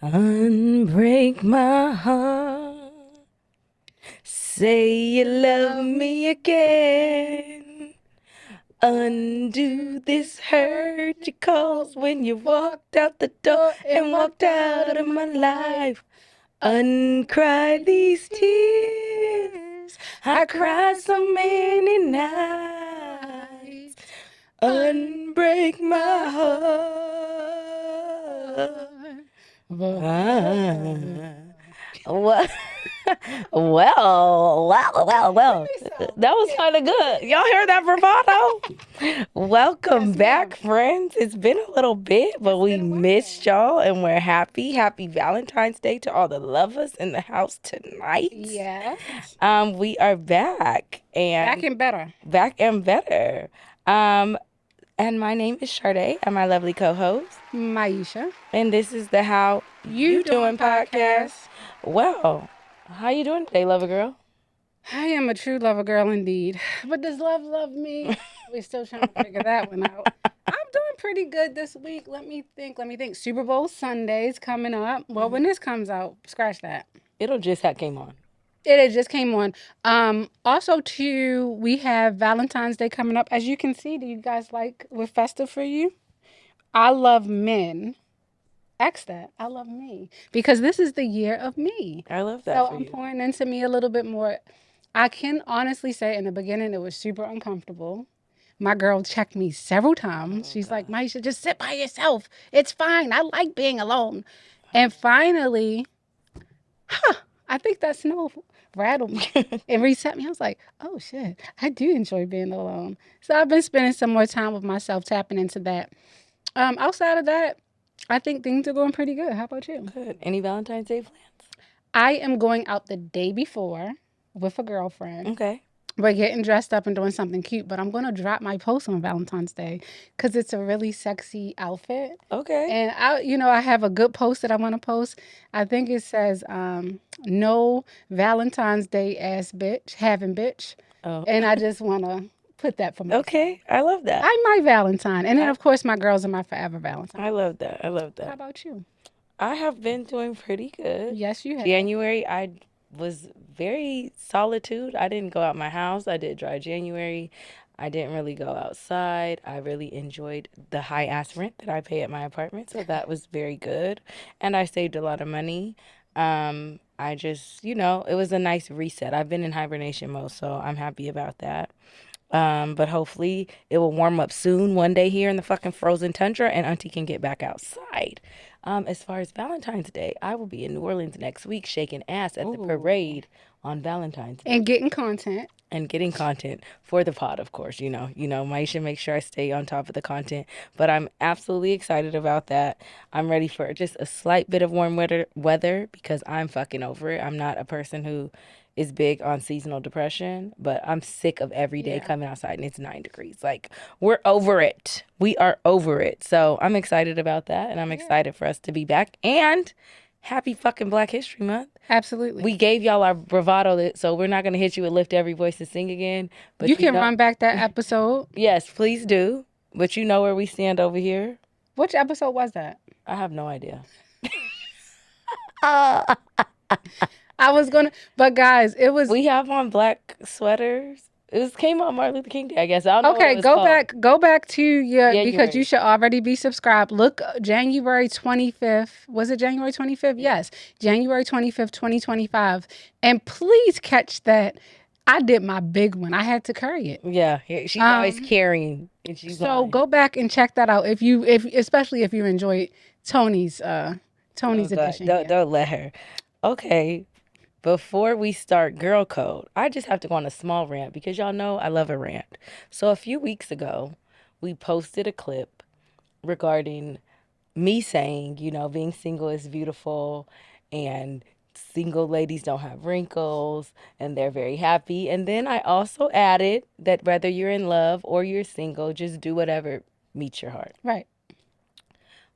Unbreak my heart. Say you love me again. Undo this hurt you caused when you walked out the door and walked out of my life. Uncry these tears I cried so many nights. Unbreak my heart. What? Well. That was kind of good. Y'all hear that bravado? Welcome back, friends. It's been a little bit, but we missed y'all and we're happy. Happy Valentine's Day to all the lovers in the house tonight. Yes. We are back and back and better. And my name is Sade. I'm my lovely co-host, Maisha. And this is the How You Doing podcast. Well, how you doing today, lover girl? I am a true lover girl indeed. But does love me? We're still trying to figure that one out. I'm doing pretty good this week. Let me think. Super Bowl Sunday's coming up. Well, when this comes out, scratch that. It'll just have came on. It just came on. Also, too, we have Valentine's Day coming up. As you can see, do you guys like we're festive for you? I love men. X that. I love me. Because this is the year of me. I love that. So I'm pouring into me a little bit more. I can honestly say in the beginning it was super uncomfortable. My girl checked me several times. She's like, Maisha, just sit by yourself. It's fine. I like being alone. And finally, I think that snow rattled me and reset me. I was like, oh shit, I do enjoy being alone. So I've been spending some more time with myself, tapping into that. Outside of that, I think things are going pretty good. How about you? Good. Any Valentine's Day plans? I am going out the day before with a girlfriend. Okay. We're getting dressed up and doing something cute, but I'm going to drop my post on Valentine's Day because it's a really sexy outfit. Okay. And I have a good post that I want to post. I think it says, no Valentine's Day ass bitch, having bitch. Oh. And I just want to put that for myself. Okay. I love that. I'm my Valentine. And then, of course, my girls are my forever Valentine. I love that. How about you? I have been doing pretty good. Yes, you have. January, I was very solitude. I didn't go out my house. I did dry January. I didn't really go outside. I really enjoyed the high ass rent that I pay at my apartment. So that was very good. And I saved a lot of money. I just, it was a nice reset. I've been in hibernation mode, so I'm happy about that. But hopefully it will warm up soon one day here in the fucking frozen tundra and Auntie can get back outside. As far as Valentine's Day, I will be in New Orleans next week shaking ass at the parade on Valentine's Day. And getting content. And getting content for the pod, of course. Maisha makes sure I stay on top of the content. But I'm absolutely excited about that. I'm ready for just a slight bit of warm weather because I'm fucking over it. I'm not a person who is big on seasonal depression, but I'm sick of every day coming outside and it's 9 degrees. Like, we're over it. We are over it. So I'm excited about that, and I'm excited for us to be back. And happy fucking Black History Month. Absolutely. We gave y'all our bravado, so we're not going to hit you with Lift Every Voice to Sing again. But you can run back that episode. Yes, please do. But you know where we stand over here. Which episode was that? I have no idea. I was gonna, but guys, it was. We have on black sweaters. It came on Martin Luther King Day, I guess. I don't know. Okay, go back to your because you should already be subscribed. Look, January 25th. Was it January 25th? Yes, January 25th, 2025. And please catch that. I did my big one. I had to carry it. Yeah, she's always carrying. So go back and check that out especially if you enjoy Tony's edition. Don't let her. Okay. Before we start Girl Code, I just have to go on a small rant because y'all know I love a rant. So a few weeks ago, we posted a clip regarding me saying, being single is beautiful and single ladies don't have wrinkles and they're very happy. And then I also added that whether you're in love or you're single, just do whatever meets your heart. Right.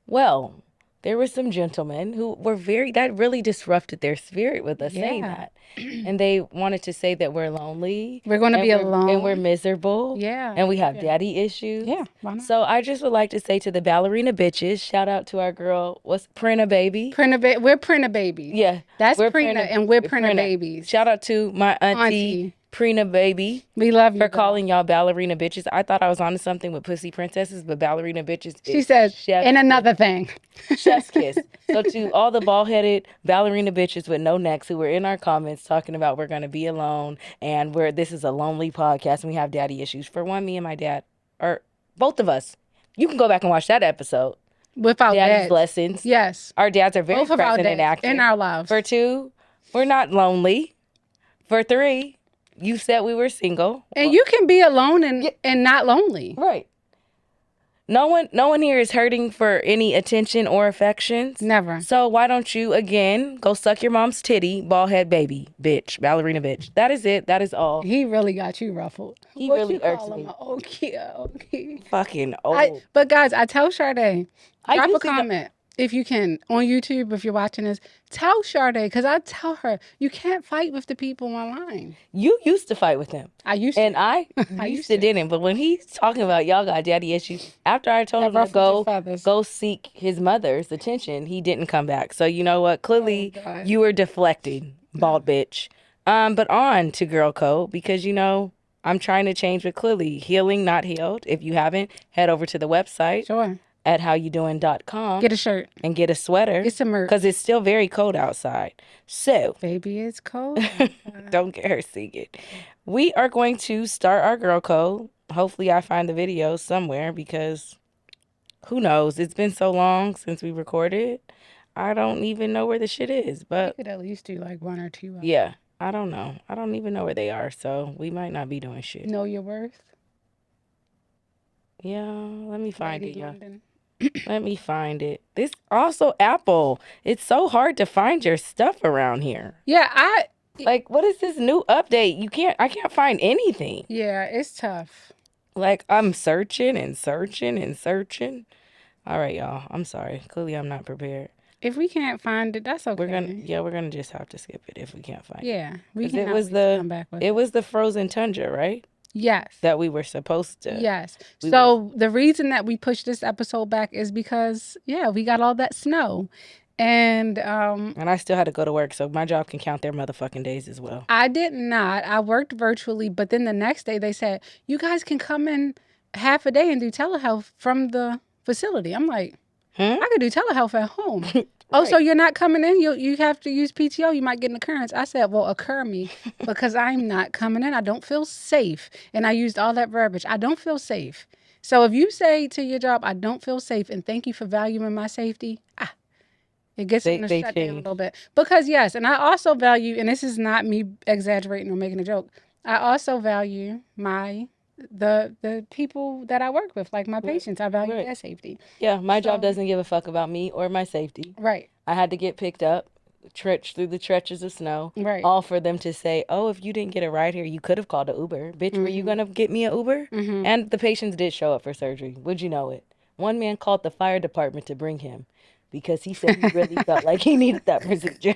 Well, there were some gentlemen who were that really disrupted their spirit with us saying Yeah. that. And they wanted to say that we're lonely We're going to be and we're alone. miserable Yeah. and we have Yeah. daddy issues. Yeah. Why not? So I just would like to say to the ballerina bitches, shout out to our girl, what's Printa Baby? We're Printa babies. Yeah. That's We're Prina, and we're Printa babies. Shout out to my auntie, Auntie. Prina Baby. We love you. For calling y'all ballerina bitches. I thought I was onto something with pussy princesses, but ballerina bitches She is says, chef's and another thing. chef's kiss. So to all the bald-headed ballerina bitches with no necks who were in our comments talking about we're going to be alone and this is a lonely podcast and we have daddy issues. For one, me and my dad, or both of us, you can go back and watch that episode. Without Daddy's dads. lessons. Yes. Our dads are very Both of our present and dads active. in our lives. For two, we're not lonely. For three, you said we were single. And you can be alone and not lonely. Right. No one here is hurting for any attention or affections. Never. So why don't you, again, go suck your mom's titty, bald head baby, bitch, ballerina bitch. That is it. That is all. He really got you ruffled. He What really you call irks him? me. Okay. Fucking old. But guys, I tell Sade, I drop a usually don't- comment if you can on YouTube if you're watching this. Tell Sade, because I tell her you can't fight with the people online. You used to fight with him. I used to. And I I used used to to. didn't. But when he's talking about y'all got daddy issues, after I told That him to ruffled your feathers. go seek his mother's attention, he didn't come back. So you know what? Clearly Oh, God. you were deflecting, bald bitch. But on to Girl Code because I'm trying to change with clearly healing, not healed. If you haven't, head over to the website Sure. at howyoudouing.com Get a shirt. and get a sweater Get some merch. because it's still very cold outside. So Baby, it's cold. don't get her singing. We are going to start our Girl Code. Hopefully I find the video somewhere because who knows? It's been so long since we recorded. I don't even know where the shit is. You But could at least do like 1 or 2 hours. yeah, I don't know. I don't even know where they are. So we might not be doing shit. Know your worth. Yeah, let me find Lady it, y'all. London. Let me find it. This also Apple. It's so hard to find your stuff around here. Yeah, Like, what is this new update? I can't find anything. yeah, it's tough. Like, I'm searching and searching and searching. All right, y'all. I'm sorry. Clearly, I'm not prepared. If we can't find it, that's okay. We're gonna just have to skip it if we can't find it. Yeah, we 'Cause can. it was come back with it was the frozen tundra, right? Yes. That we were supposed to. Yes. we So the reason that we pushed this episode back is because we got all that snow, and And I still had to go to work, so my job can count their motherfucking days as well. I did not. I worked virtually, but then the next day they said you guys can come in half a day and do telehealth from the facility. I'm like, I could do telehealth at home. Oh, so you're not coming in? You have to use PTO. You might get an occurrence. I said, well, occur me because I'm not coming in. I don't feel safe. And I used all that verbiage. I don't feel safe. So if you say to your job, I don't feel safe and thank you for valuing my safety, it gets them to shut down a little bit. Because yes, and I also value, and this is not me exaggerating or making a joke, I also value the people that I work with, like my patients. I value their safety. Yeah, my job doesn't give a fuck about me or my safety. Right. I had to get picked up, through the trenches of snow. Right. All for them to say, oh, if you didn't get a ride here, you could have called an Uber. Bitch, were you going to get me an Uber? And the patients did show up for surgery. Would you know it? One man called the fire department to bring him because he said he really felt like he needed that procedure.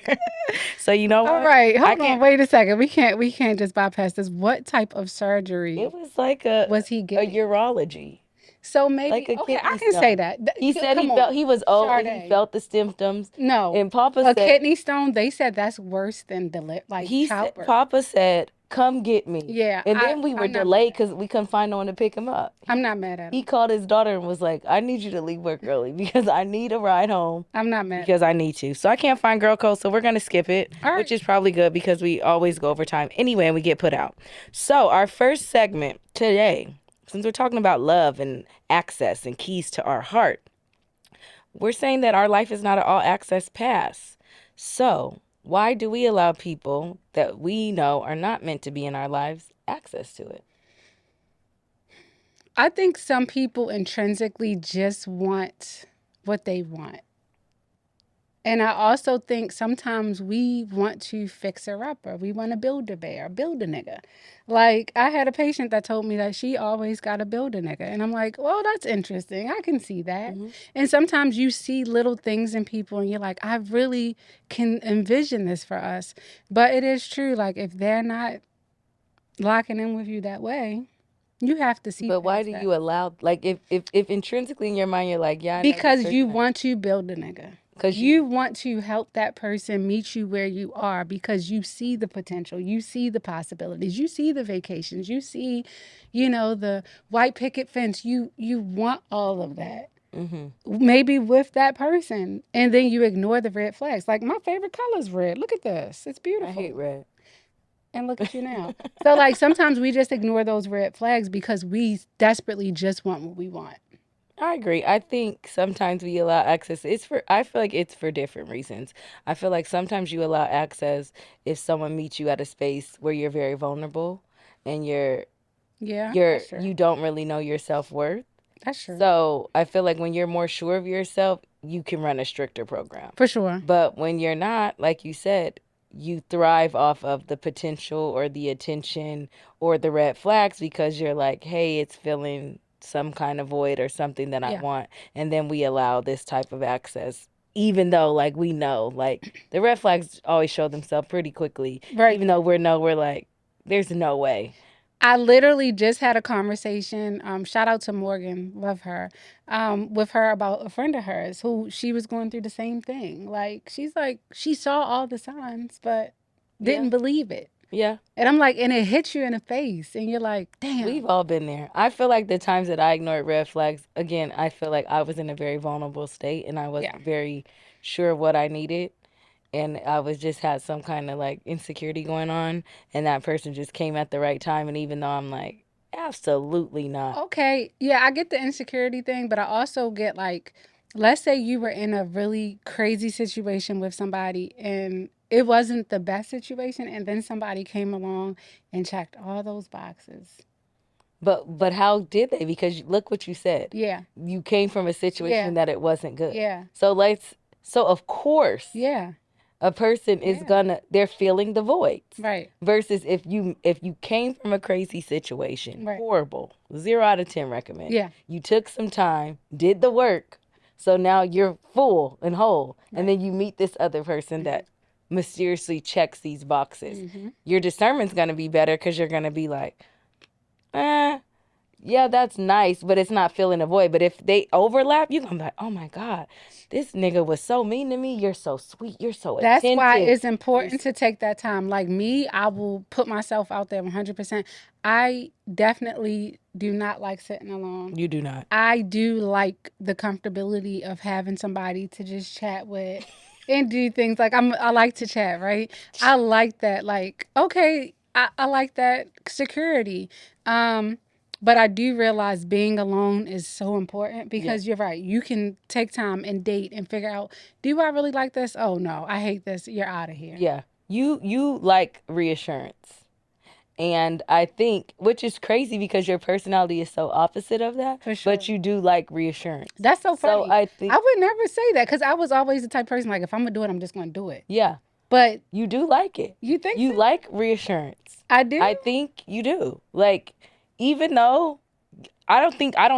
So you know what? All right, hold on, wait a second. We can't just bypass this. What type of surgery It was like was he a getting? urology. So maybe Like a okay, I kidney can stone. say that. He said Come on. he was old and Sade. he felt the symptoms. No, And Papa a said kidney stone. They said that's worse than he said, childbirth. Papa said, come get me. Yeah, And then we were I'm not delayed mad. because we couldn't find no one to pick him up. I'm not mad at him. He called his daughter and was like, I need you to leave work early because I need a ride home I'm not mad. because I need to. So I can't find Girl Code, so we're going to skip it, All right. which is probably good because we always go over time anyway and we get put out. So our first segment today, since we're talking about love and access and keys to our heart, we're saying that our life is not an all-access pass. So why do we allow people that we know are not meant to be in our lives access to it? I think some people intrinsically just want what they want. And I also think sometimes we want to fix her up or we want to build a bear, build a nigga. Like I had a patient that told me that she always got to build a nigga. And I'm like, well, that's interesting. I can see that. Hmm. And sometimes you see little things in people and you're like, I really can envision this for us. But it is true. Like if they're not locking in with you that way, you have to see But why past do that. you allow, like, if intrinsically in your mind you're like, yeah, I know this Because you person, want to build a nigga. because You want to help that person meet you where you are because you see the potential, you see the possibilities, you see the vacations, you see, the white picket fence. You want all of that. hmm Maybe with that person, and then you ignore the red flags. Like my favorite color is red. Look at this; it's I hate beautiful. red. And look at you now. So like sometimes we just ignore those red flags because we desperately just want what we want. I agree. I think sometimes we allow access. I feel like it's for different reasons. I feel like sometimes you allow access if someone meets you at a space where you're very vulnerable and Yeah, that's true. you don't really know your self-worth. That's true. So I feel like when you're more sure of yourself, you can run a stricter program. For sure. But when you're not, like you said, you thrive off of the potential or the attention or the red flags because you're like, hey, it's filling some kind of void or something that I Yeah. want. And then we allow this type of access, even though, like, we know, like, the red flags always show themselves pretty quickly, Right. even though we're like, there's no way. I literally just had a conversation. Shout out to Morgan, love her. With her about a friend of hers who she was going through the same thing. Like she's like she saw all the signs, but Yeah. didn't believe it. Yeah. And I'm like, and it hits you in the face, and you're like, We've damn. all been there. I feel like the times that I ignored red flags, again, I feel like I was in a very vulnerable state and I Yeah. wasn't very sure of what I needed. And I was just had some kind of like insecurity going on. And that person just came at the right time. And even though I'm like, absolutely not. Okay, yeah, I get the insecurity thing, but I also get like, let's say you were in a really crazy situation with somebody and it wasn't the best situation, and then somebody came along and checked all those boxes. But how did they? Because look what you said. Yeah, You came from a yeah, situation that it wasn't good. yeah, So of course yeah, a person is yeah, gonna they're filling the voids right, versus if you came from a crazy situation, right, horrible, 0 out of 10 recommend, yeah, you took some time, did the work, so now you're full and whole, and right. then you meet this other person that mysteriously checks these boxes. Mm-hmm. Your discernment's gonna be better because you're gonna be like, eh, yeah, that's nice, but it's not filling a void. But if they overlap, you're gonna be like, oh my God, this nigga was so mean to me. You're so sweet. You're so That's why attentive. it's You're important to take that time. Like me, I will put myself out there 100%. I definitely do not like sitting alone. You do not. I do like the comfortability of having somebody to just chat with and do things like I like to chat, right? I like that. Like, okay, I like that security. Um, but I do realize being alone is so important Yeah. because you're right. You can take time and date and figure out, do I really like this? Oh no, I hate this. You're out of here. Yeah. You like reassurance. And I think, which is crazy because your personality is so opposite of that, For sure. but you do like reassurance. That's so So funny. I think, I would never say that because I was always the type of person like if I'm gonna do it, I'm just gonna do it. yeah, But you do like it. you think You so? like reassurance. I do. I think you do. Like, even though I don't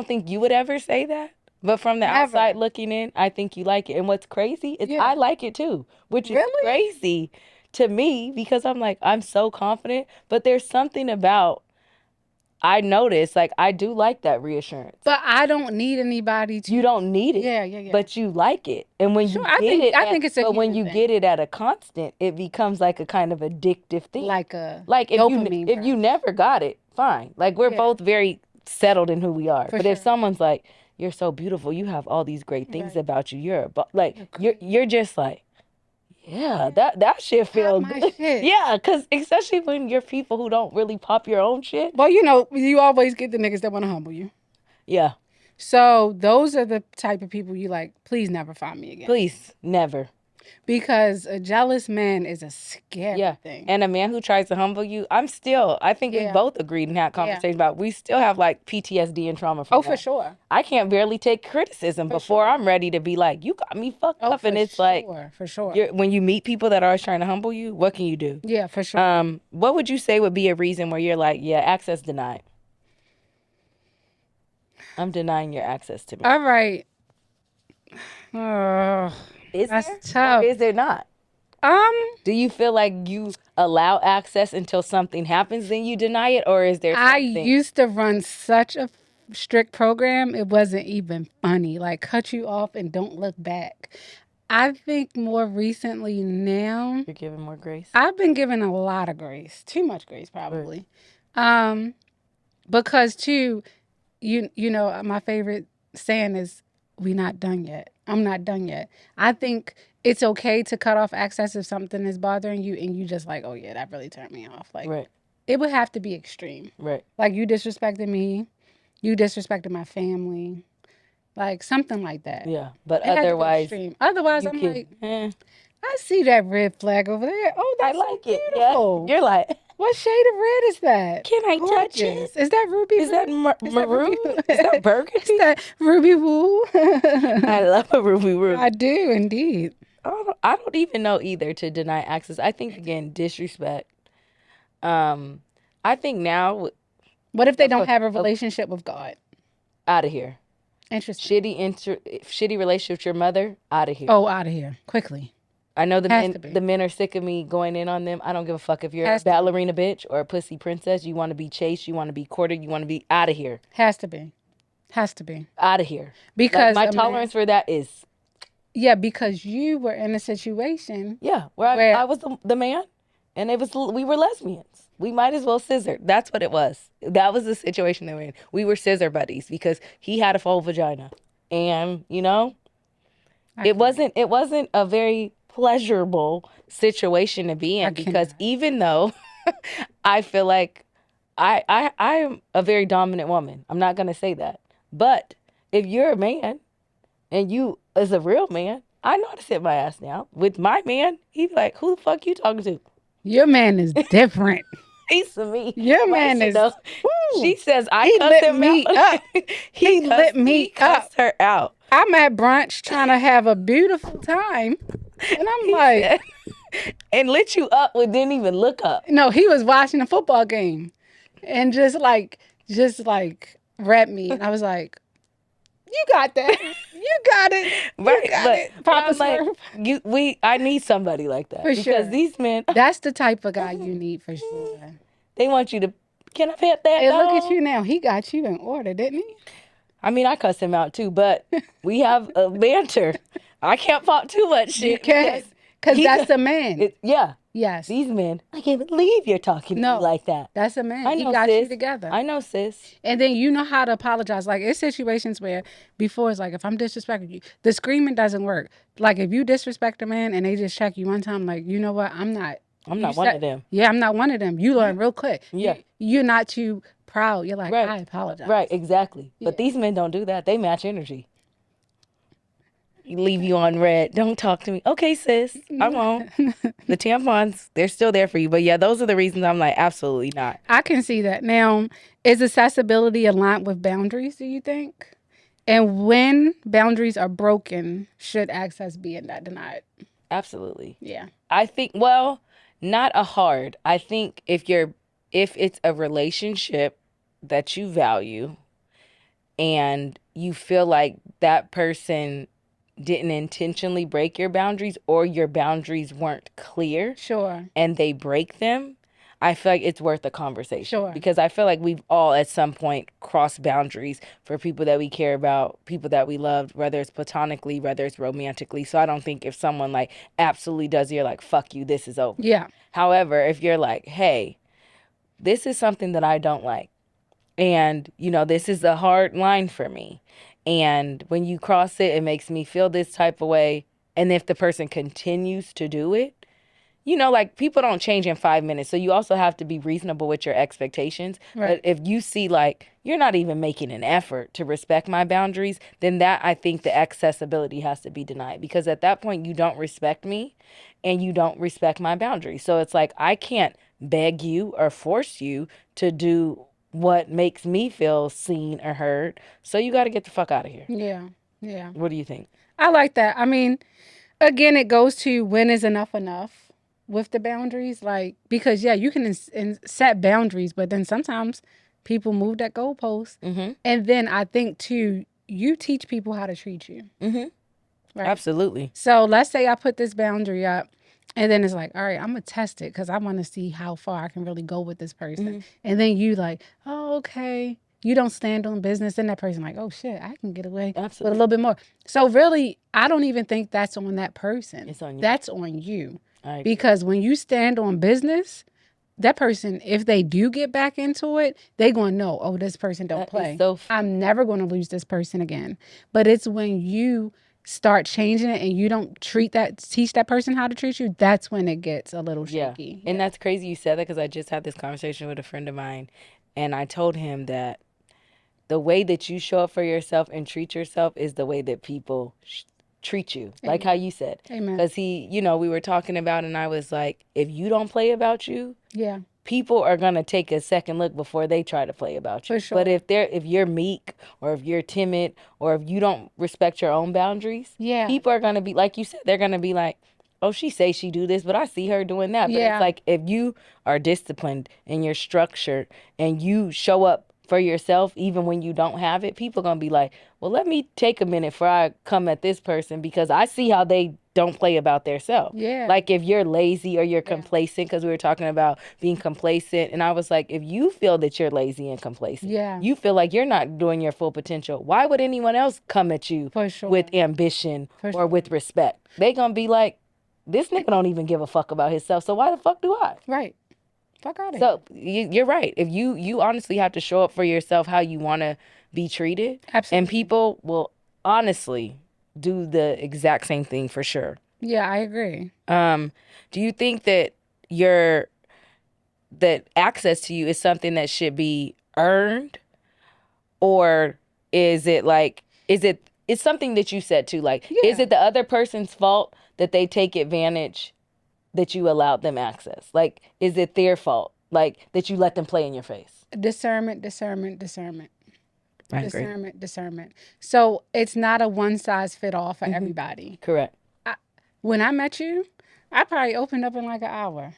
think you would ever say that. But from the Never. outside looking in, I think you like it. And what's crazy is Yeah. I like it too, which is Really? crazy to me because I'm like, I'm so confident. But there's something about, I notice, like, I do like that reassurance. But I don't need anybody to. You don't need it, Yeah, yeah, yeah. but you like it. And when Sure, you I get think it, I think it's a but when human you thing. get it at a constant, it becomes like a kind of addictive thing. Like a Like dopamine if you rush. never got it, fine. Like we're Yeah. both very settled in who we are. For But if sure. someone's like, "You're so beautiful. You have all these great things Right. about you. You're a like You're you're just like, yeah, that shit feel my good." shit. Yeah, cuz especially when you're people who don't really pop your own shit. Well, you always get the niggas that want to humble you. Yeah, So those are the type of people you like. Please never find me again. please never. Because a jealous man is a scary Yeah. thing. And a man who tries to humble you, I think we Yeah. both agreed and had Yeah. conversations about we still have like PTSD and trauma from Oh, for that. sure. I can't barely take criticism For before sure. I'm ready to be like, you got me fucked Oh, up. for And it's like, sure. For sure. when you meet people that are always trying to humble you, what can you do? Yeah, for sure. What would you say would be a reason where you're like, yeah, access denied? I'm denying your access to me. All right. Oh, Is that's there? tough. Or is there not? Do you feel like you allow access until something happens, then you deny it? Or is there I something? used to run such a strict program, it wasn't even funny. Like, cut you off and don't look back. I think more recently now, You're giving more grace? I've been given a lot of grace. Too much grace, probably. Because too, you know, my favorite saying is, "We not done yet. I'm not done yet." I think it's okay to cut off access if something is bothering you and you just like, "Oh yeah, that really turned me off." Like, Right. it would have to be extreme. Right. Like, you disrespected me, you disrespected my family, like something like that. Yeah. But It had to be otherwise, extreme. Otherwise, you I'm can. like, I see that red flag over there. Oh, I that's so like it. beautiful. Yeah. You're like, What shade of red is that? can I touch Gorgeous. it? Is that ruby? Is that maroon? Is that burgundy? Is that ruby woo? I love a ruby root. I do indeed. I don't even know either to deny access. I think again disrespect. I think now What if they don't have a relationship with God? out of here. Interesting. Shitty relationship with your mother, out of here. Oh, out of here quickly. I know Has to be. the men are sick of me going in on them. I don't give a fuck if you're Has a to be. ballerina bitch or a pussy princess. You want to be chased. You want to be courted. You want to be out of here. Has to be. Has to be. Out of here. Because my tolerance for that is because you were in a situation. where I was the man, and we were lesbians. We might as well scissor. That's what it was. That was the situation they were in. We were scissor buddies because he had a full vagina, and it wasn't a very pleasurable situation to be in because even though I feel like I am a very dominant woman. I'm not gonna say that. But if you're a man and you is a real man, I know how to sit my ass down. With my man, he'd be like, who the fuck you talking to? Your man is different. He's to me. Your man is. She says I he cussed lit him me out. up. He lit me he cussed her out. I'm at brunch trying to have a beautiful time. And I'm like, and lit you up but didn't even look up. No, he was watching a football game and just like rep me. And I was like, you got that. You got it. Right. You got it. Papa Smurf. I need somebody like that. For because sure. These men. That's the type of guy you need for sure. They want you to, can I pet that Hey, dog? look at you now. He got you in order, didn't he? I mean, I cuss him out too, but we have a banter. I can't pop too much shit. You can't. Because that's a man. Yes. These men, I can't believe you're talking to me like that. That's a man. I know, he got sis. you together. I know, sis. And then you know how to apologize. Like, it's situations where before it's like, if I'm disrespecting you, the screaming doesn't work. Like, if you disrespect a man and they just check you one time, like, you know what? I'm not one of them. Yeah, I'm not one of them. You learn real quick. Yeah. You're not too proud. You're like, I apologize. Right, exactly. Yeah. But these men don't do that. They match energy. Leave you on red. Don't talk to me. Okay, sis. I won't. The tampons, they're still there for you. But yeah, those are the reasons I'm like, absolutely not. I can see that. Now, is accessibility aligned with boundaries, do you think? And when boundaries are broken, should access be denied? Absolutely. Yeah. I think, well, not a hard. I think if it's a relationship that you value and you feel like that person didn't intentionally break your boundaries or your boundaries weren't clear. Sure. And they break them, I feel like it's worth a conversation. Sure. Because I feel like we've all at some point crossed boundaries for people that we care about, people that we loved, whether it's platonically, whether it's romantically. So I don't think if someone like absolutely does, you're like, fuck you, this is over. Yeah. However, if you're like, hey, this is something that I don't like. And, this is a hard line for me. And when you cross it, it makes me feel this type of way. And if the person continues to do it, you know, like people don't change in 5 minutes. So you also have to be reasonable with your expectations. Right. But if you see like you're not even making an effort to respect my boundaries, then that I think the accessibility has to be denied, because at that point you don't respect me and you don't respect my boundaries. So it's like I can't beg you or force you to do what makes me feel seen or heard. So you got to get the fuck out of here. Yeah. Yeah. What do you think? I like that. I mean, again, it goes to when is enough with the boundaries. Like, because, yeah, you can set boundaries, but then sometimes people move that goalpost. Mm-hmm. And then I think, too, you teach people how to treat you. Mm-hmm. Right. Absolutely. So let's say I put this boundary up. And then it's like, all right, I'm going to test it because I want to see how far I can really go with this person. Mm-hmm. And then you like, oh, okay. You don't stand on business. Then that person like, oh, shit, I can get away with a Absolutely. little bit more. So really, I don't even think that's on that person. It's on you. That's on you. I agree. Because when you stand on business, that person, if they do get back into it, they going to know, oh, this person don't That is play. so I'm never going to lose this person again. But it's when you start changing it and you don't teach that person how to treat you, that's when it gets a little shaky. And that's crazy you said that, because I just had this conversation with a friend of mine, and I told him that the way that you show up for yourself and treat yourself is the way that people treat you. Like how you said. Amen. Because we were talking about, and I was like, if you don't play about you, Yeah. people are gonna take a second look before they try to play about you. For sure. But if you're meek, or if you're timid, or if you don't respect your own boundaries, Yeah. people are gonna be, like you said, they're gonna be like, oh, she say she do this, but I see her doing that. But Yeah. it's like, if you are disciplined and you're structured and you show up for yourself even when you don't have it, people gonna be like, well, let me take a minute before I come at this person, because I see how they don't play about their self. Yeah. Like if you're lazy or you're complacent, because we were talking about being complacent, and I was like, if you feel that you're lazy and complacent, Yeah. you feel like you're not doing your full potential, why would anyone else come at you For sure. with ambition For or sure. with respect? They gonna be like, this nigga don't even give a fuck about himself, so why the fuck do I? Right. Fuck out of So you're right. If you honestly have to show up for yourself how you want to be treated, Absolutely. and people will honestly do the exact same thing for sure. Yeah, I agree. Do you think that that access to you is something that should be earned, or is it like, it's something that you said too, like, is it the other person's fault that they take advantage that you allowed them access? Like, is it their fault, like, that you let them play in your face? Discernment. I agree. Discernment. So it's not a one size fit all for everybody. Correct. When I met you, I probably opened up in like an hour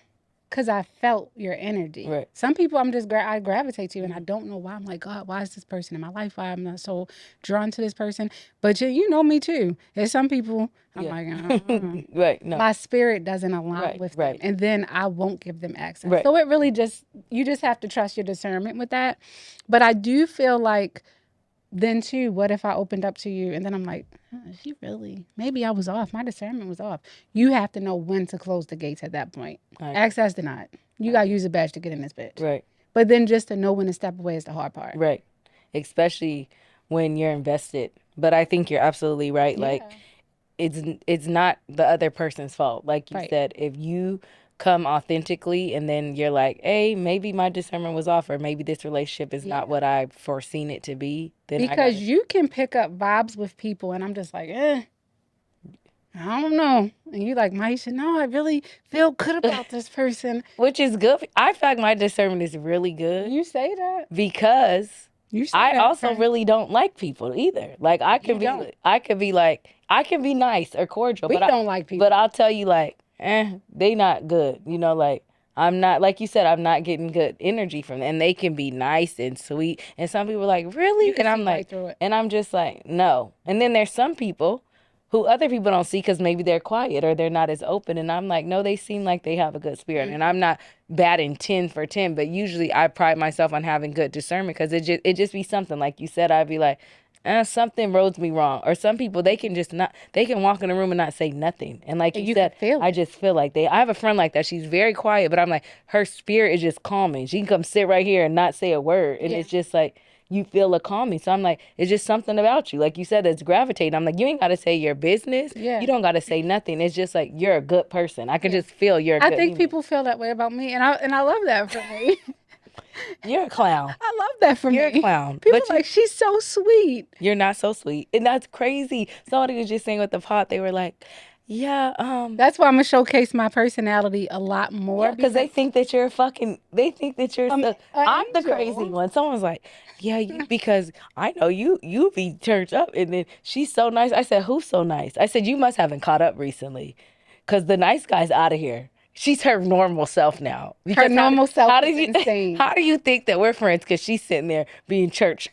because I felt your energy. Right. Some people I gravitate to, and I don't know why. I'm like, God, why is this person in my life? Why I'm not so drawn to this person? But you know me too. There's some people I'm like, right. No. My spirit doesn't align with them. Right. And then I won't give them access. Right. So it really you just have to trust your discernment with that. But I do feel like then too, what if I opened up to you and then I'm like, maybe I was off. My discernment was off. You have to know when to close the gates at that point. Access denied. You got to use a badge to get in this bitch. Right. But then just to know when to step away is the hard part. Right. Especially when you're invested. But I think you're absolutely right. Like, it's not the other person's fault. Like you said, if you come authentically and then you're like, hey, maybe my discernment was off, or maybe this relationship is not what I've foreseen it to be. Then because you can pick up vibes with people and I'm just like, I don't know. And you like, Maisha, no, I really feel good about this person. Which is good. I feel like my discernment is really good. You say that? Because I also really don't like people either. Like I can be like, I can be nice or cordial. We don't like people. But I'll tell you like, they not good. You know, like I'm not, like you said, I'm not getting good energy from them. And they can be nice and sweet. And some people are like, really? And I'm like, and I'm just like, no. And then there's some people who other people don't see because maybe they're quiet or they're not as open. And I'm like, no, they seem like they have a good spirit. And I'm not batting 10 for 10, but usually I pride myself on having good discernment, because it just be something. Like you said, I'd be like, something rubs me wrong. Or some people, they can walk in a room and not say nothing. And like you said, I just feel like I have a friend like that. She's very quiet, but I'm like, her spirit is just calming. She can come sit right here and not say a word. And it's just like, you feel a calming. So I'm like, it's just something about you. Like you said, that's gravitating. I'm like, you ain't got to say your business. Yeah. You don't got to say nothing. It's just like, you're a good person. I can Yeah. just feel you're a I good think human. people feel that way about me, and I love that for me. You're a clown. I love that for You're me. a clown. People But are like, she's so sweet. you're not so sweet. And that's crazy. Somebody was just saying with the pot, they were like, yeah, That's why I'm gonna showcase my personality a lot more yeah, because they think that you're they think that you're I'm so, an I'm the crazy angel. one. Someone's like, yeah, you, because I know you be turned up. And then she's so nice. I said, who's so nice? I said, you must haven't caught up recently because the nice guy's out of here. She's her normal self now. Her Because normal self how is did you, insane. how do you think that we're friends? Because she's sitting there being church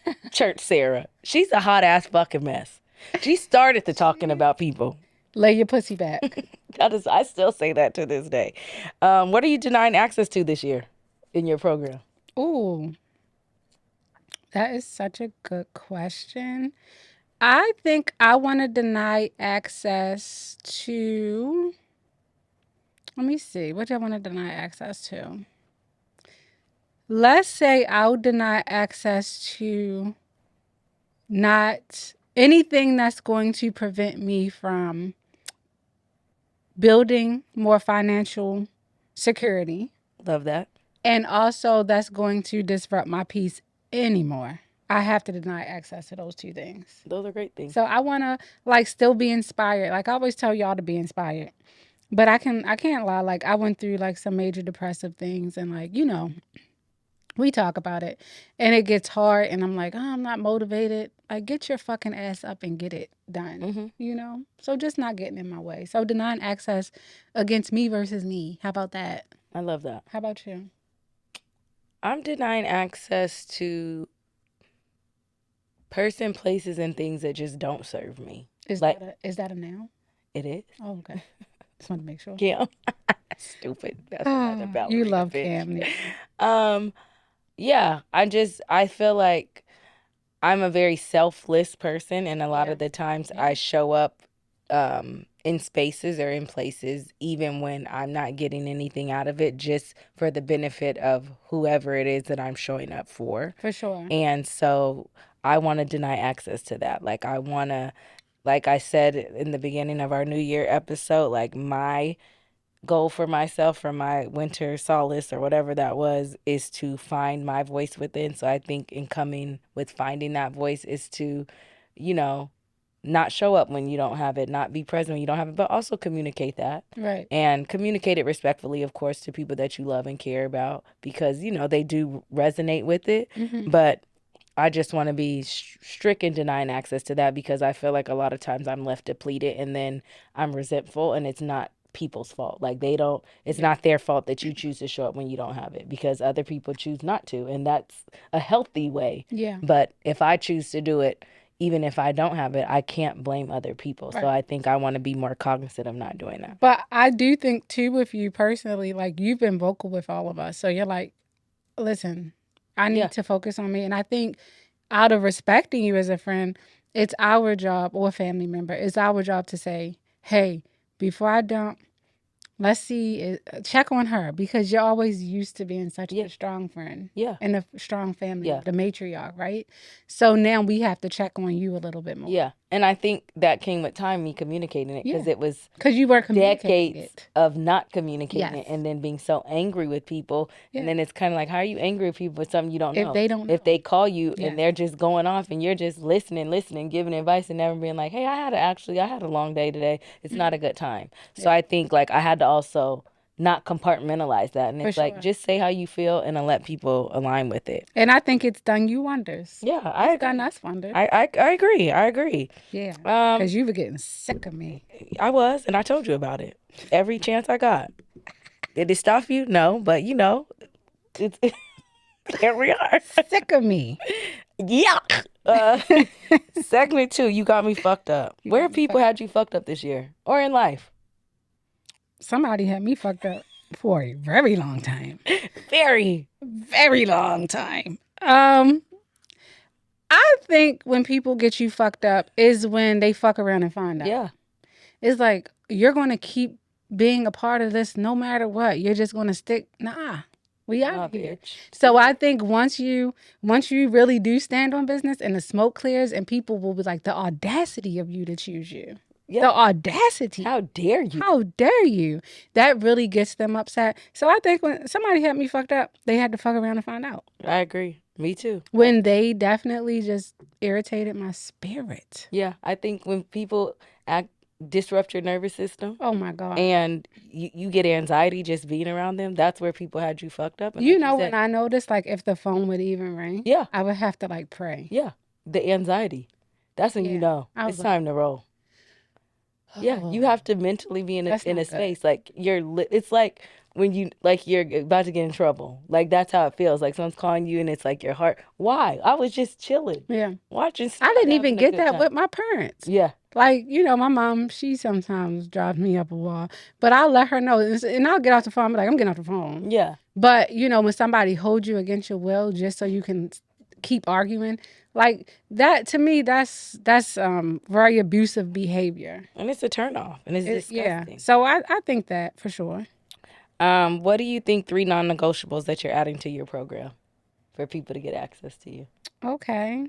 Sarah. She's a hot ass fucking mess. She started the talking about people. Lay your pussy back. I still say that to this day. What are you denying access to this year in your program? Ooh, that is such a good question. I think I want to deny access to. Let me see. What do I want to deny access to? Let's say I'll deny access to not anything that's going to prevent me from building more financial security. Love that. And also that's going to disrupt my peace anymore. I have to deny access to those two things. Those are great things. So I want to like still be inspired. Like I always tell y'all to be inspired. But I can't lie. Like I went through like some major depressive things and like, we talk about it and it gets hard and I'm like, oh, I'm not motivated. Like get your fucking ass up and get it done. So just not getting in my way. So denying access against me versus me. How about that? I love that. How about you? I'm denying access to person, places, and things that just don't serve me. Is Like that a noun? it is. Oh, okay. Just want to make sure. Cam. Stupid. That's another ballerina You love bitch. Cam. Yeah. I feel like I'm a very selfless person, and a lot of the times I show up in spaces or in places even when I'm not getting anything out of it, just for the benefit of whoever it is that I'm showing up for. For sure. And so I want to deny access to that. Like I want to, like I said in the beginning of our New Year episode, like my goal for myself for my winter solace or whatever that was is to find my voice within. So I think in coming with finding that voice is to, you know, not show up when you don't have it, not be present when you don't have it, but also communicate that. Right. And communicate it respectfully, of course, to people that you love and care about because, they do resonate with it. Mm-hmm. But I just want to be strict in denying access to that because I feel like a lot of times I'm left depleted and then I'm resentful and it's not people's fault. Like it's not their fault that you choose to show up when you don't have it because other people choose not to. And that's a healthy way. Yeah. But if I choose to do it, even if I don't have it, I can't blame other people. Right. So I think I want to be more cognizant of not doing that. But I do think too, with you personally, like you've been vocal with all of us. So you're like, listen, I need to focus on me. And I think out of respecting you as a friend, it's our job or family member, it's our job to say, hey, before I dump, let's see, check on her because you're always used to being such a strong friend. Yeah. And a strong family, the matriarch, right? So now we have to check on you a little bit more. Yeah. And I think that came with time, me communicating it because it was you weren't communicating decades of not communicating it and then being so angry with people. And then it's kind of like, how are you angry with people with something you don't know? If they don't know. If they call you and they're just going off and you're just listening, giving advice and never being like, hey, I had a long day today. It's not a good time. So I think like I had to also not compartmentalize that. And it's like, just say how you feel and then let people align with it. And I think it's done you wonders. Yeah. It's done us wonders. I agree. Yeah. Because you were getting sick of me. I was, and I told you about it. Every chance I got. Did it stop you? No, but it's here we are. Sick of me. Yuck. Segment 2, you got me fucked up. Where people had you fucked up this year or in life? Somebody had me fucked up for a very long time. Very, very long time. I think when people get you fucked up is when they fuck around and find out. Yeah. It's like, you're going to keep being a part of this no matter what. You're just going to stick. Nah. We out Nah, here. bitch. So I think once you really do stand on business and the smoke clears and people will be like, the audacity of you to choose you. Yeah. The audacity. How dare you? How dare you? That really gets them upset. So I think when somebody had me fucked up, they had to fuck around and find out. I agree. Me too. When they definitely just irritated my spirit. Yeah, I think when people disrupt your nervous system Oh my God. and you get anxiety just being around them, that's where people had you fucked up. And You like know, said, when I noticed, like, if the phone would even ring, yeah, I would have to, like, pray. yeah, the anxiety. That's when you Yeah. know I it's was time to roll. Yeah, oh, you have to mentally be in a that's in a not good. space like it's like when you like you're about to get in trouble. Like that's how it feels. Like someone's calling you and it's like your heart. Why? I was just chilling, Yeah. watching I stuff, didn't even having a get good that time. with my parents. Yeah, Like, you know, my mom, she sometimes drives me up a wall, but I'll let her know. And I'll get off the phone, be like, I'm getting off the phone. yeah. But, you know, when somebody holds you against your will just so you can keep arguing, like that, to me, that's very abusive behavior. And it's a turnoff and it's Yeah. disgusting. So I think that for sure. What do you think 3 non-negotiables that you're adding to your program for people to get access to you? Okay.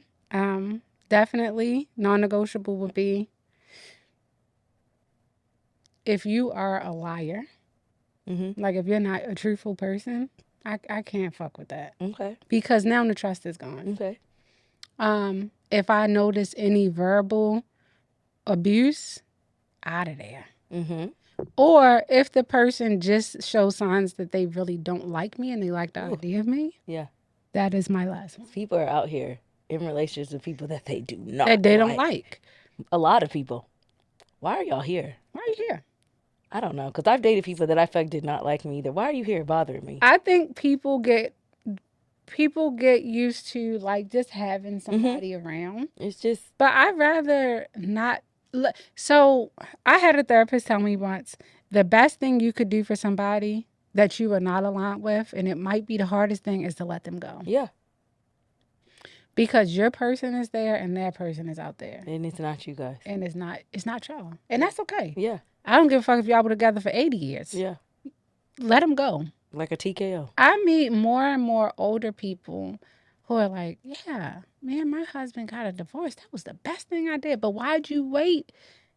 Definitely non-negotiable would be if you are a liar, Mm-hmm. like if you're not a truthful person, I can't fuck with that Okay. because now the trust is gone. Okay. If I notice any verbal abuse, out of there. Mm-hmm. Or if the person just shows signs that they really don't like me and they like the Ooh. idea of me, Yeah. that is my last one. People are out here in relationships with people that they do not That they don't like. A lot of people. Why are y'all here? Why are you here? I don't know. Because I've dated people that I felt did not like me either. Why are you here bothering me? I think people get used to like just having somebody around. It's just, But I'd rather not. So I had a therapist tell me once the best thing you could do for somebody that you are not aligned with, and it might be the hardest thing, is to let them go. yeah. Because your person is there and their person is out there. And it's not you guys. And it's not y'all. And that's okay. Yeah. I don't give a fuck if y'all were together for 80 years. Yeah. Let them go. Like a TKO. I meet more and more older people who are like, yeah, man, my husband got a divorce. That was the best thing I did. But why'd you wait,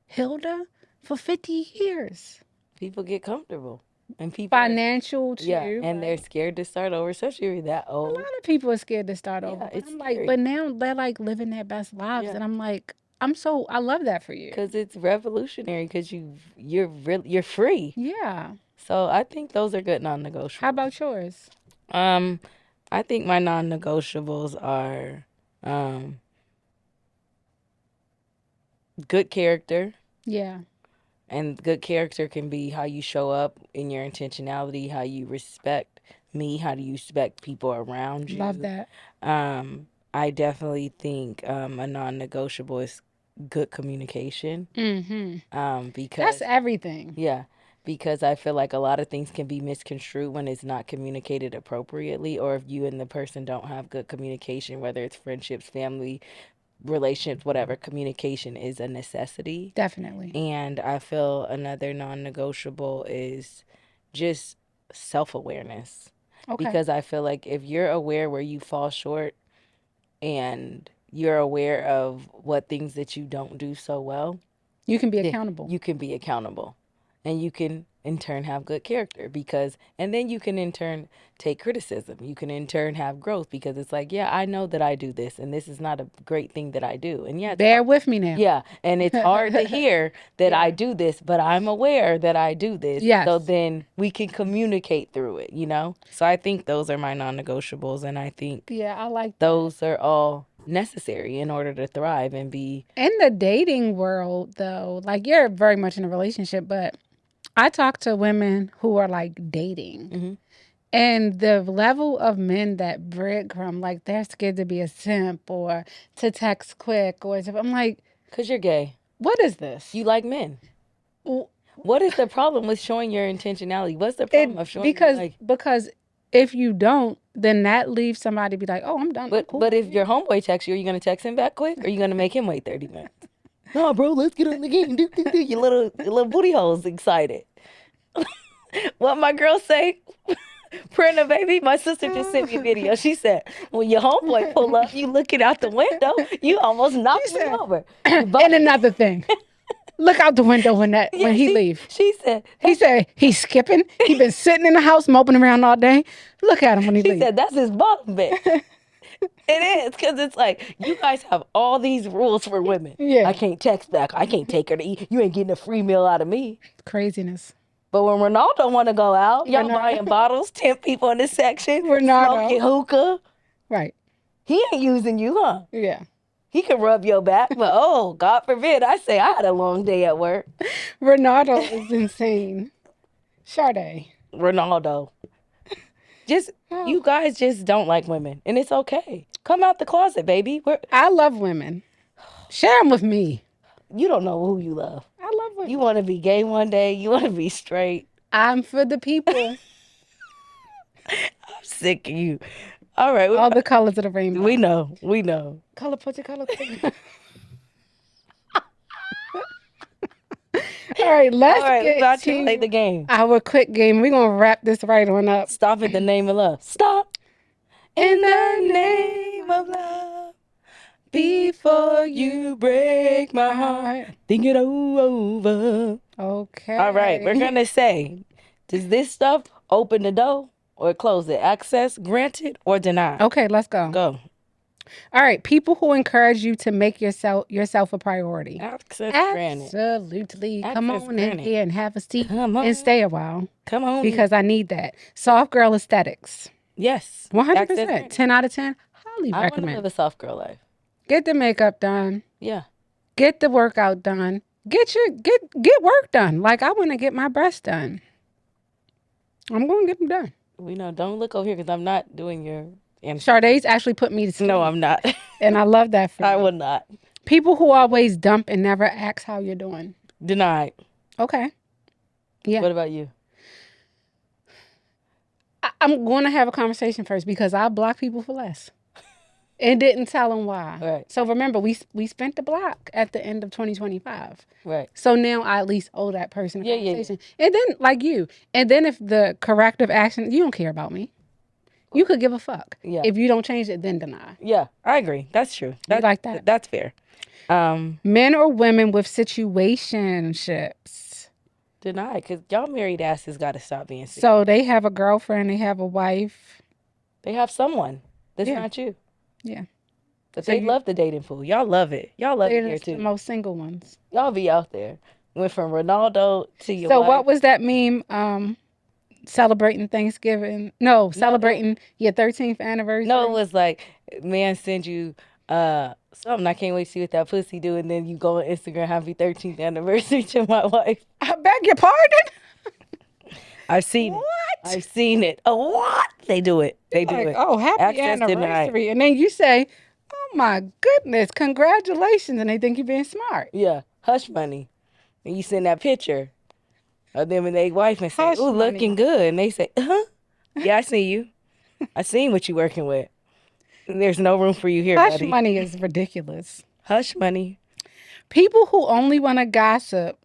Hilda, for 50 years? People get comfortable. And people Financial too. yeah, and they're scared to start over, especially if you're that A old. lot of people are scared to start over. But it's I'm like, scary. but now they're like living their best lives. Yeah. And I'm like, I love that for you. Because it's revolutionary. Because you're free. Yeah. So I think those are good non-negotiables. How about yours? I think my non-negotiables are good character. Yeah. And good character can be how you show up in your intentionality, how you respect me, how do you respect people around you. Love that. I definitely think a non-negotiable is good communication. Mm-hmm. Because That's everything. yeah, because I feel like a lot of things can be misconstrued when it's not communicated appropriately, or if you and the person don't have good communication, whether it's friendships, family, relationships, whatever. Communication is a necessity. Definitely. And I feel another non-negotiable is just self-awareness. Okay. Because I feel like if you're aware where you fall short and you're aware of what things that you don't do so well, you can be then accountable. you can be accountable. And you can in turn have good character and then you can in turn take criticism. You can in turn have growth because it's like, yeah, I know that I do this and this is not a great thing that I do. And yeah, bear with me now. Yeah, and it's hard to hear that I do this, but I'm aware that I do this. Yes. So then we can communicate through it, So I think those are my non-negotiables, and I think I like those are all necessary in order to thrive and be in the dating world. Though, like, you're very much in a relationship, but I talk to women who are like dating, and the level of men that breadcrumb, like they're scared to be a simp or to text quick or something. I'm like, because you're gay. What is this? You like men. What is the problem with showing your intentionality? What's the problem of showing because if you don't, then that leaves somebody to be like, oh, I'm done. But cool. But if your homeboy texts you, are you gonna text him back quick, or are you gonna make him wait 30 minutes? No, bro, let's get on the game. Your little booty hole's excited. What my girl say? Printer, baby. My sister just sent me a video. She said, when your homeboy pull up, you looking out the window, you almost knock She me said, over. and another thing, look out the window when Yeah, he leave. she said, He said he's skipping. He been sitting in the house moping around all day. Look at him when he she leave. said, that's his bottom bed. It is, because it's like, you guys have all these rules for women. Yeah. I can't text back. I can't take her to eat. You ain't getting a free meal out of me. Craziness. But when Ronaldo want to go out, y'all Ronaldo. buying bottles, 10 people in this section, Ronaldo. smoking hookah. Right. He ain't using you, huh? Yeah. He can rub your back, but oh, God forbid, I say I had a long day at work. Ronaldo is insane. Sade. Ronaldo. You guys just don't like women, and it's okay. Come out the closet, baby. I love women. Share them with me. You don't know who you love. I love women. You want to be gay one day. You want to be straight. I'm for the people. I'm sick of you. All right. All the colors of the rainbow. We know. We know. Color, put your color. All right, let's get to play the game. Our quick game. We're going to wrap this right on up. Stop in the name of love. Stop. In the name of love. Before you break my heart. Think it over. Okay. All right. We're going to say, does this stuff open the door or close it? Access granted or denied? Okay, let's go. Go. All right. People who encourage you to make yourself a priority. Access granted. Absolutely. Come Access on granted. in here and have a seat Come on. and stay a while. Come on. Because I need that. Soft girl aesthetics. Yes. 100%. 10 out of 10. Highly I want to recommend. live a soft girl life. Get the makeup done. Yeah. Get the workout done. Get work done. Like I want to get my breasts done. I'm going to get them done. We know. Don't look over here because I'm not doing your. Sade's actually put me to sleep. No, I'm not. And I love that for you. I will not. People who always dump and never ask how you're doing. Denied. Okay. Yeah. What about you? I'm going to have a conversation first because I block people for less. And didn't tell them why. Right. So remember, we spent the block at the end of 2025. Right. So now I at least owe that person a conversation. Yeah. And then, like you. And then if the corrective action, you don't care about me. You could give a fuck. Yeah. If you don't change it, then deny. Yeah, I agree. That's true. Like that. That's fair. Men or women with situationships. Deny, because y'all married asses got to stop being sick. So they have a girlfriend, they have a wife. They have someone that's not you. Yeah. But they love the dating pool. Y'all love it. Y'all love it here too. The most single ones. Y'all be out there. Went from Ronaldo to your So wife. what was that meme? Celebrating Thanksgiving? No, celebrating your 13th anniversary. No, it was like, man, send you something. I can't wait to see what that pussy do. And then you go on Instagram, happy 13th anniversary to my wife. I beg your pardon? I've seen it. I've seen it. Oh, what? They do it. They do it. Oh, happy anniversary. And then you say, oh my goodness, congratulations. And they think you're being smart. Yeah. Hush money. And you send that picture of them and their wife and say, ooh, looking good. And they say, yeah, I see you. I seen what you working with. And there's no room for you here, Hush buddy. money is ridiculous. Hush money. People who only want to gossip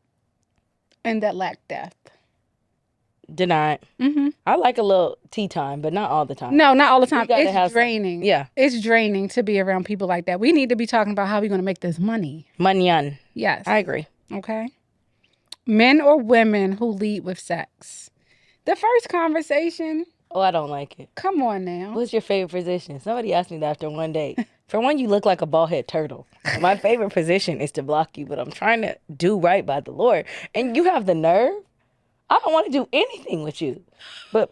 and that lack depth. Denied. I like a little tea time, but not all the time. No, not all the time. It's have draining. Yeah. It's draining to be around people like that. We need to be talking about how we're going to make this money. Manyan. Yes. I agree. Okay. Men or women who lead with sex. The first conversation. Oh, I don't like it. Come on now. What's your favorite position? Somebody asked me that after one date. For one, you look like a bald head turtle. My favorite position is to block you, but I'm trying to do right by the Lord. And you have the nerve? I don't want to do anything with you. But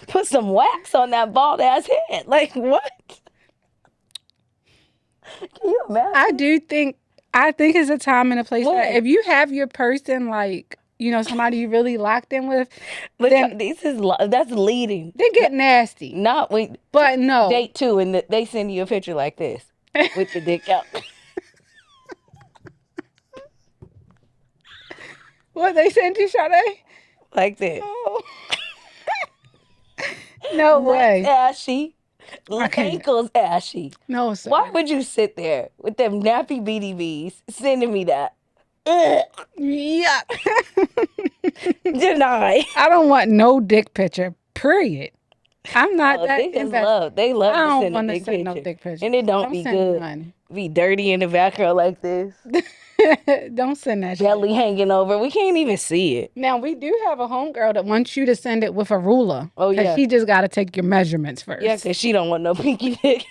put some wax on that bald ass head. Like, what? Can you imagine? I think it's a time and a place. What? That if you have your person, like, you know, somebody you really locked in with, But then that's leading. they get nasty. Not when But no. date 2 and they send you a picture like this with the dick out. What they sent you, Sade? Like this. Oh. No way. Ashy. can't. Ankles ashy. No, sir. Why would you sit there with them nappy BDBs sending me that? Ugh. Yuck. Deny. I don't want no dick picture. Period. I'm not Oh, that invested. they I love to don't send a want to dick send no picture. dick And pictures. it don't Don't be send good. none. Be dirty in the background like this. Don't send that shit. Belly hanging over. We can't even see it. Now, we do have a homegirl that wants you to send it with a ruler Oh, because yeah. she just got to take your measurements Yeah, first. because she don't want no pinky dick.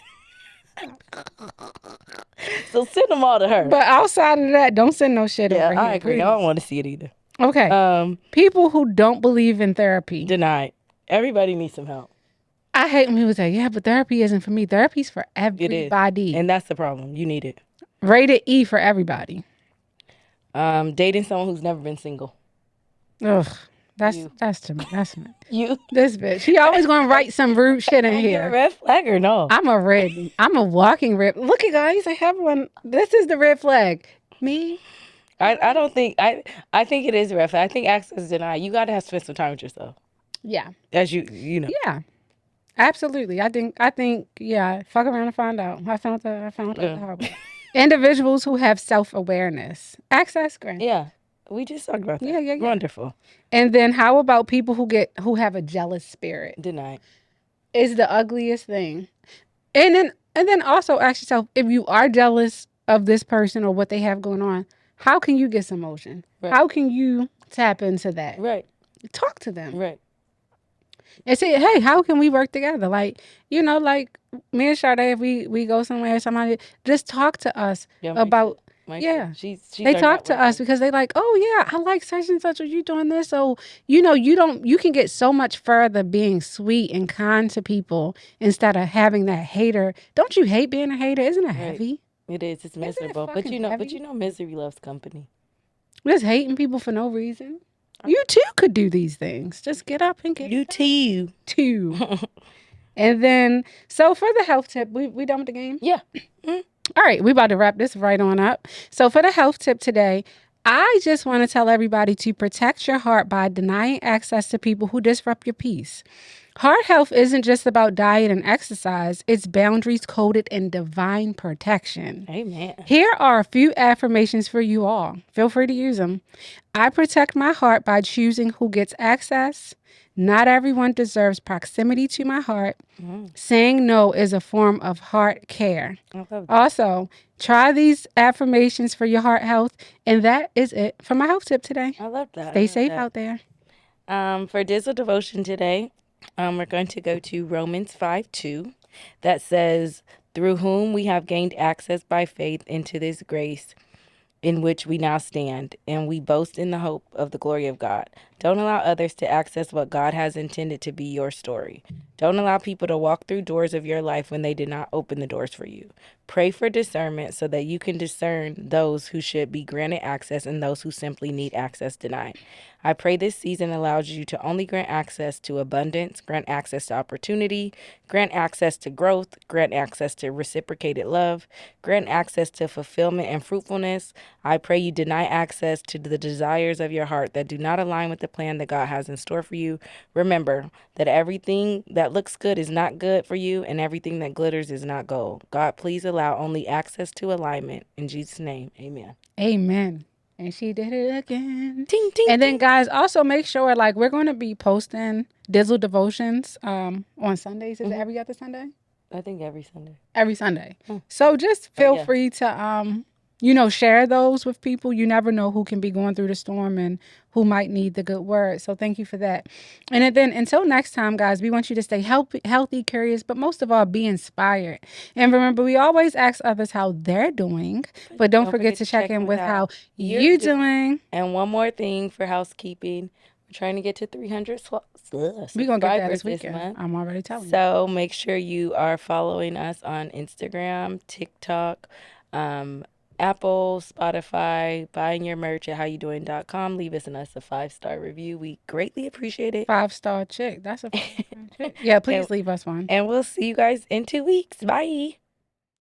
So send them all to her. But outside of that, don't send no shit Yeah, over I here, agree. I please. don't want to see it either. Okay. People who don't believe in therapy. Denied. Everybody needs some help. I hate when people say, yeah, but therapy isn't for me. Therapy's for It is. everybody. And that's the problem. You need it. Rated E for everybody. Dating someone who's never been single. Ugh. You. That's to me. That's me. You. This bitch. She always gonna write some rude shit in Are you a here. red flag or no? I'm a walking red. Look at guys, I have one. This is the red flag. Me? I don't think I think it is a red flag. I think access denied. You gotta have to spend some time with yourself. Yeah. As you know. Yeah. Absolutely. I think yeah, fuck around and find out. I found out the hard way. Individuals who have self-awareness. Access grant. Yeah. We just talked about that. Yeah. Wonderful. And then how about people who have a jealous spirit? Denied. It's the ugliest thing. And then also ask yourself, if you are jealous of this person or what they have going on, how can you get some motion? Right. How can you tap into that? Right. Talk to them. Right. And say, hey, how can we work together? Like, like me and Sade, if we go somewhere, somebody just talk to us about. She's they talk to us because they like, oh yeah, I like such and such. Are you doing this? So you can get so much further being sweet and kind to people instead of having that hater. Don't you hate being a hater? Isn't it heavy? It is. It's miserable. But misery loves company. Just hating people for no reason. You too could do these things. Just get up and get. You too. And then, so for the health tip, we done with the game? Yeah. All right, we about to wrap this right on up. So for the health tip today, I just want to tell everybody to protect your heart by denying access to people who disrupt your peace. Heart health isn't just about diet and exercise. It's boundaries coded in divine protection. Amen. Here are a few affirmations for you all. Feel free to use them. I protect my heart by choosing who gets access. Not everyone deserves proximity to my heart. Saying no is a form of heart care. Also, try these affirmations for your heart health. And that is it for my health tip today. I love that. Stay safe out there. For Dizzle Devotion today, we're going to go to Romans 5:2 that says, through whom we have gained access by faith into this grace in which we now stand, and we boast in the hope of the glory of God. Don't allow others to access what God has intended to be your story. Don't allow people to walk through doors of your life when they did not open the doors for you. Pray for discernment so that you can discern those who should be granted access and those who simply need access denied. I pray this season allows you to only grant access to abundance, grant access to opportunity, grant access to growth, grant access to reciprocated love, grant access to fulfillment and fruitfulness. I pray you deny access to the desires of your heart that do not align with the plan that God has in store for you. Remember that everything that looks good is not good for you, and everything that glitters is not gold. God, please allow only access to alignment. In Jesus' name, amen. Amen. And she did it again. Ding, ding, and then, guys, also make sure, we're going to be posting Dizzle Devotions on Sundays. Is it every other Sunday? I think every Sunday. Every Sunday. So just feel free to, share those with people. You never know who can be going through the storm and who might need the good word. So thank you for that. And then until next time, guys, we want you to stay healthy, curious, but most of all, be inspired. And remember, we always ask others how they're doing, but don't forget to check in with how you're doing. And one more thing for housekeeping. We're trying to get to 300 We're going to get that this weekend. I'm already telling you. So make sure you are following us on Instagram, TikTok, Apple, Spotify, buying your merch at howyoudouing.com. Leave us a 5-star review. We greatly appreciate it. 5-star chick. That's a 5-star chick. Yeah, please leave us one. And we'll see you guys in 2 weeks. Bye.